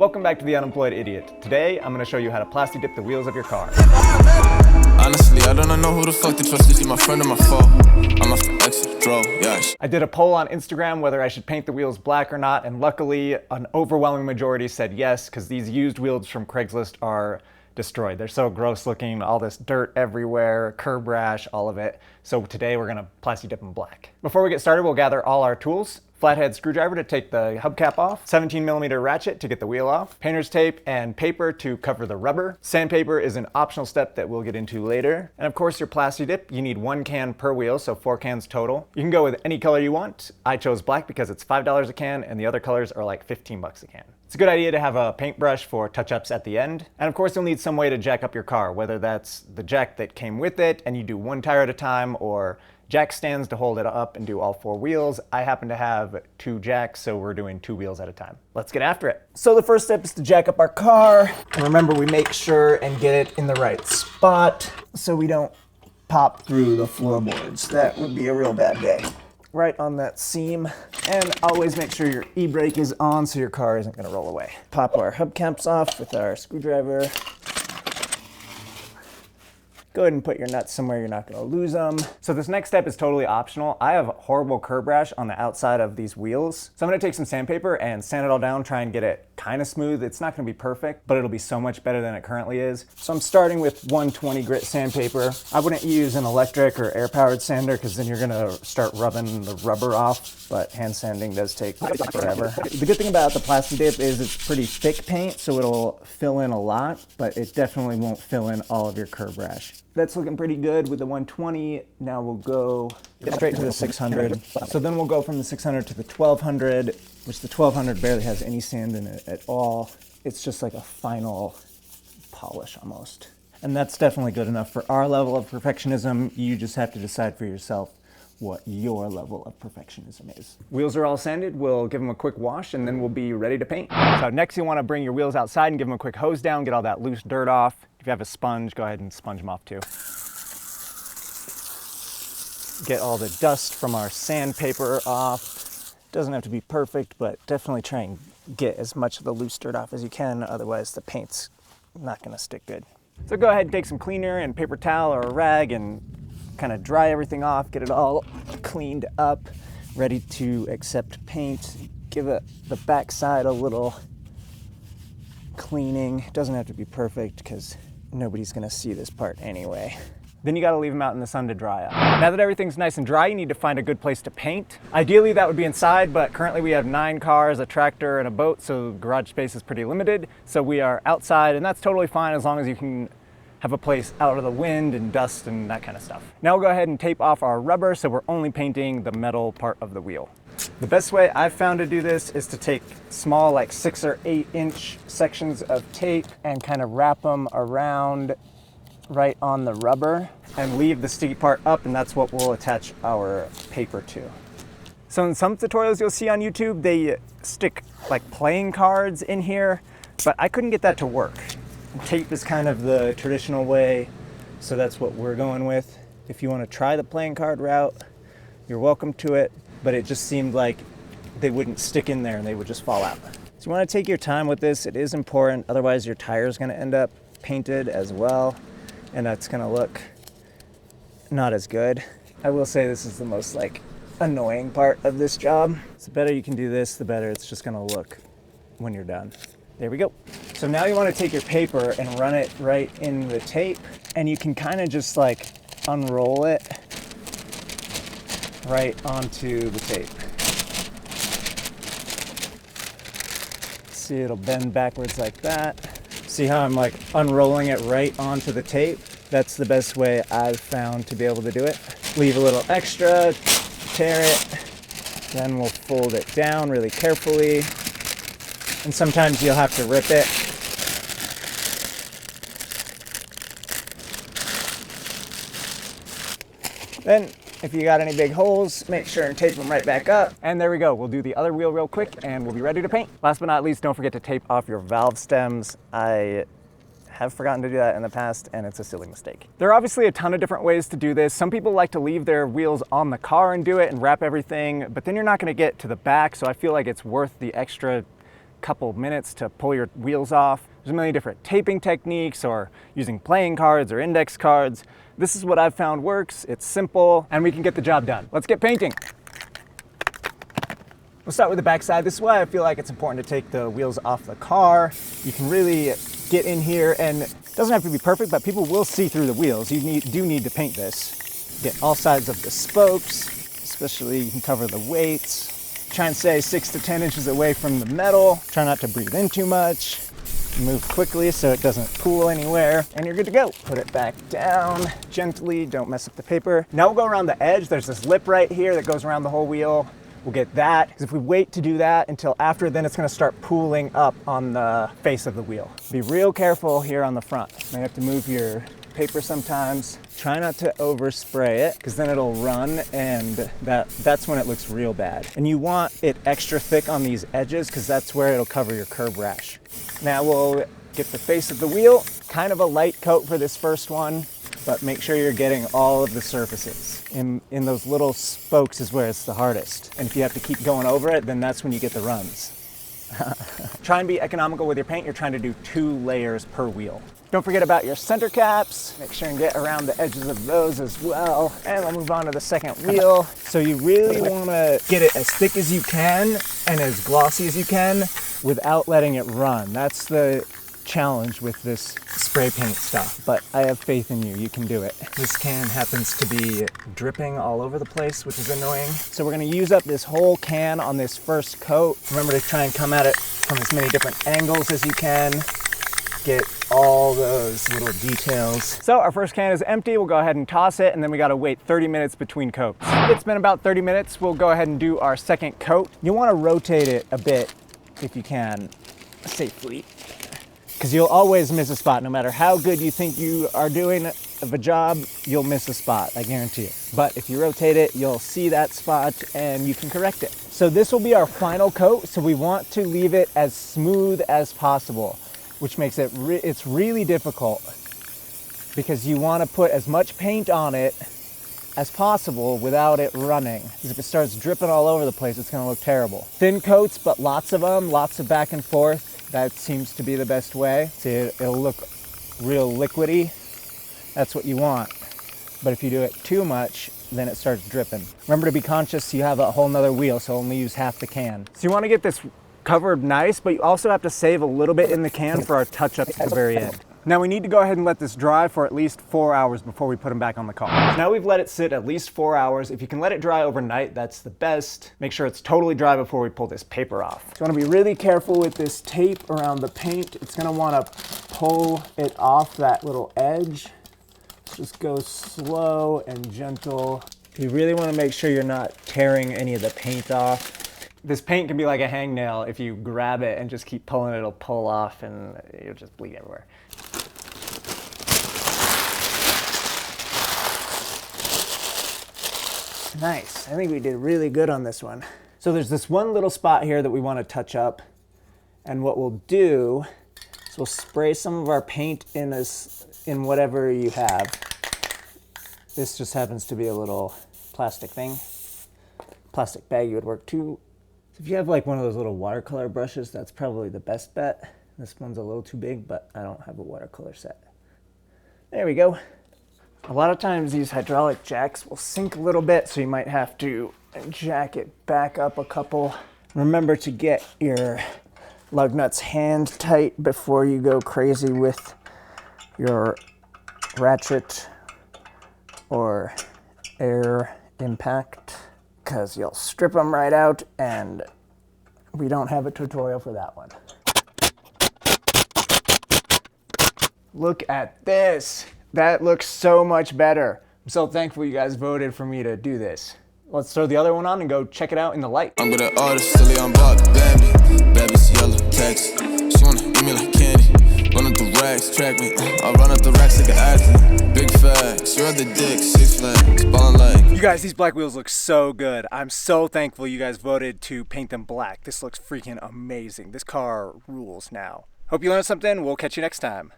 Welcome back to The Unemployed Idiot. Today, I'm going to show you how to plasti dip the wheels of your car. Honestly, I don't know who the fuck to trust. Is he my friend or my foe? I'm off the exit, draw, yeah. I did a poll on Instagram whether I should paint the wheels black or not, and luckily, an overwhelming majority said yes, because these used wheels from Craigslist are destroyed. They're so gross looking, all this dirt everywhere, curb rash, all of it. So today, we're going to plasti dip them black. Before we get started, we'll gather all our tools. Flathead screwdriver to take the hubcap off, 17mm ratchet to get the wheel off, painter's tape and paper to cover the rubber. Sandpaper is an optional step that we'll get into later. And of course your plasti dip, you need 1 can per wheel, so 4 cans total. You can go with any color you want. I chose black because it's $5 a can and the other colors are like 15 bucks a can. It's a good idea to have a paintbrush for touch-ups at the end. And of course you'll need some way to jack up your car, whether that's the jack that came with it and you do 1 tire at a time, or jack stands to hold it up and do all 4 wheels. I happen to have 2 jacks, so we're doing 2 wheels at a time. Let's get after it. So the first step is to jack up our car. And remember, we make sure and get it in the right spot so we don't pop through the floorboards. That would be a real bad day. Right on that seam. And always make sure your e-brake is on so your car isn't gonna roll away. Pop our hubcaps off with our screwdriver. Go ahead and put your nuts somewhere you're not gonna lose them. So this next step is totally optional. I have horrible curb rash on the outside of these wheels. So I'm gonna take some sandpaper and sand it all down, try and get it kind of smooth. It's not gonna be perfect, but it'll be so much better than it currently is. So I'm starting with 120 grit sandpaper. I wouldn't use an electric or air-powered sander because then you're gonna start rubbing the rubber off, but hand sanding does take forever. The good thing about the plasti dip is it's pretty thick paint, so it'll fill in a lot, but it definitely won't fill in all of your curb rash. That's looking pretty good with the 120. Now we'll go straight to the 600. So then we'll go from the 600 to the 1200, which the 1200 barely has any sand in it at all. It's just like a final polish almost. And that's definitely good enough for our level of perfectionism. You just have to decide for yourself what your level of perfectionism is. Wheels are all sanded. We'll give them a quick wash and then we'll be ready to paint. So next you want to bring your wheels outside and give them a quick hose down, get all that loose dirt off. If you have a sponge, go ahead and sponge them off too. Get all the dust from our sandpaper off. Doesn't have to be perfect, but definitely try and get as much of the loose dirt off as you can, otherwise the paint's not gonna stick good. So go ahead and take some cleaner and paper towel or a rag and kind of dry everything off, get it all cleaned up, ready to accept paint. Give it the backside a little cleaning. It doesn't have to be perfect because nobody's gonna see this part anyway. Then you gotta leave them out in the sun to dry up. Now that everything's nice and dry, you need to find a good place to paint. Ideally that would be inside, but currently we have 9 cars, a tractor, and a boat, so garage space is pretty limited. So we are outside, and that's totally fine as long as you can have a place out of the wind and dust and that kind of stuff. Now we'll go ahead and tape off our rubber, so we're only painting the metal part of the wheel. The best way I've found to do this is to take small, like 6 or 8 inch sections of tape and kind of wrap them around right on the rubber and leave the sticky part up, and that's what we'll attach our paper to. So in some tutorials you'll see on YouTube, they stick like playing cards in here, but I couldn't get that to work. Tape is kind of the traditional way, so that's what we're going with. If you want to try the playing card route, you're welcome to it, but it just seemed like they wouldn't stick in there and they would just fall out. So you want to take your time with this. It is important, otherwise your tire is going to end up painted as well, and that's going to look not as good. I will say this is the most like annoying part of this job. So the better you can do this, the better it's just going to look when you're done. There we go. So now you want to take your paper and run it right in the tape, and you can kind of just like unroll it right onto the tape. See, it'll bend backwards like that. See how I'm like unrolling it right onto the tape? That's the best way I've found to be able to do it. Leave a little extra, tear it, then we'll fold it down really carefully. And sometimes you'll have to rip it. Then, if you got any big holes, make sure and tape them right back up. And there we go. We'll do the other wheel real quick and we'll be ready to paint. Last but not least, don't forget to tape off your valve stems. I have forgotten to do that in the past, and it's a silly mistake. There are obviously a ton of different ways to do this. Some people like to leave their wheels on the car and do it and wrap everything, but then you're not gonna get to the back, so I feel like it's worth the extra couple minutes to pull your wheels off. There's a million different taping techniques or using playing cards or index cards. This is what I've found works. It's simple and we can get the job done. Let's get painting. We'll start with the backside. This is why I feel like it's important to take the wheels off the car. You can really get in here, and it doesn't have to be perfect, but people will see through the wheels. You do need to paint this. Get all sides of the spokes, especially you can cover the weights. Try and stay 6 to 10 inches away from the metal. Try not to breathe in too much. Move quickly so it doesn't pool anywhere, and you're good to go. Put it back down gently, don't mess up the paper. Now we'll go around the edge. There's this lip right here that goes around the whole wheel. We'll get that, because if we wait to do that until after, then it's gonna start pooling up on the face of the wheel. Be real careful here on the front. You may have to move your paper sometimes. Try not to overspray it, because then it'll run, and that's when it looks real bad. And you want it extra thick on these edges, because that's where it'll cover your curb rash. Now we'll get the face of the wheel. Kind of a light coat for this first one, but make sure you're getting all of the surfaces. In those little spokes is where it's the hardest. And if you have to keep going over it, then that's when you get the runs. Try and be economical with your paint. You're trying to do 2 layers per wheel. Don't forget about your center caps. Make sure and get around the edges of those as well. And we'll move on to the second wheel. So you really wanna get it as thick as you can and as glossy as you can without letting it run. That's the challenge with this spray paint stuff, but I have faith in you. You can do it. This can happens to be dripping all over the place, which is annoying. So we're going to use up this whole can on this first coat. Remember to try and come at it from as many different angles as you can. Get all those little details. So our first can is empty. We'll go ahead and toss it, and then we got to wait 30 minutes between coats. It's been about 30 minutes. We'll go ahead and do our second coat. You want to rotate it a bit if you can, safely, because you'll always miss a spot. No matter how good you think you are doing of a job, you'll miss a spot, I guarantee it. But if you rotate it, you'll see that spot and you can correct it. So this will be our final coat. So we want to leave it as smooth as possible, which makes it, it's really difficult because you want to put as much paint on it as possible without it running. Because if it starts dripping all over the place, it's going to look terrible. Thin coats, but lots of them, lots of back and forth. That seems to be the best way. See, it'll look real liquidy. That's what you want. But if you do it too much, then it starts dripping. Remember to be conscious you have a whole nother wheel, so only use half the can. So you want to get this covered nice, but you also have to save a little bit in the can for our touch-ups at the very end. Now we need to go ahead and let this dry for at least 4 hours before we put them back on the car. Now we've let it sit at least 4 hours. If you can let it dry overnight, that's the best. Make sure it's totally dry before we pull this paper off. So you want to be really careful with this tape around the paint. It's going to want to pull it off that little edge. Just go slow and gentle. You really want to make sure you're not tearing any of the paint off. This paint can be like a hangnail. If you grab it and just keep pulling, it'll pull off and you'll just bleed everywhere. Nice. I think we did really good on this one. So there's this one little spot here that we want to touch up. And what we'll do is we'll spray some of our paint in whatever you have. This just happens to be a little plastic thing. Plastic baggie would work too. So if you have like one of those little watercolor brushes, that's probably the best bet. This one's a little too big, but I don't have a watercolor set. There we go. A lot of times these hydraulic jacks will sink a little bit, so you might have to jack it back up a couple. Remember to get your lug nuts hand tight before you go crazy with your ratchet or air impact, because you'll strip them right out, and we don't have a tutorial for that one. Look at this. That looks so much better. I'm so thankful you guys voted for me to do this. Let's throw the other one on and go check it out in the light. I'm with an artist, silly on block, Bambi. Baby's yellow, text. She wanna eat me like candy. Run up the racks, track me. I run up the racks like an athlete. Big facts, you're the dick, 6 flags, ballin' like. You guys, these black wheels look so good. I'm so thankful you guys voted to paint them black. This looks freaking amazing. This car rules now. Hope you learned something. We'll catch you next time.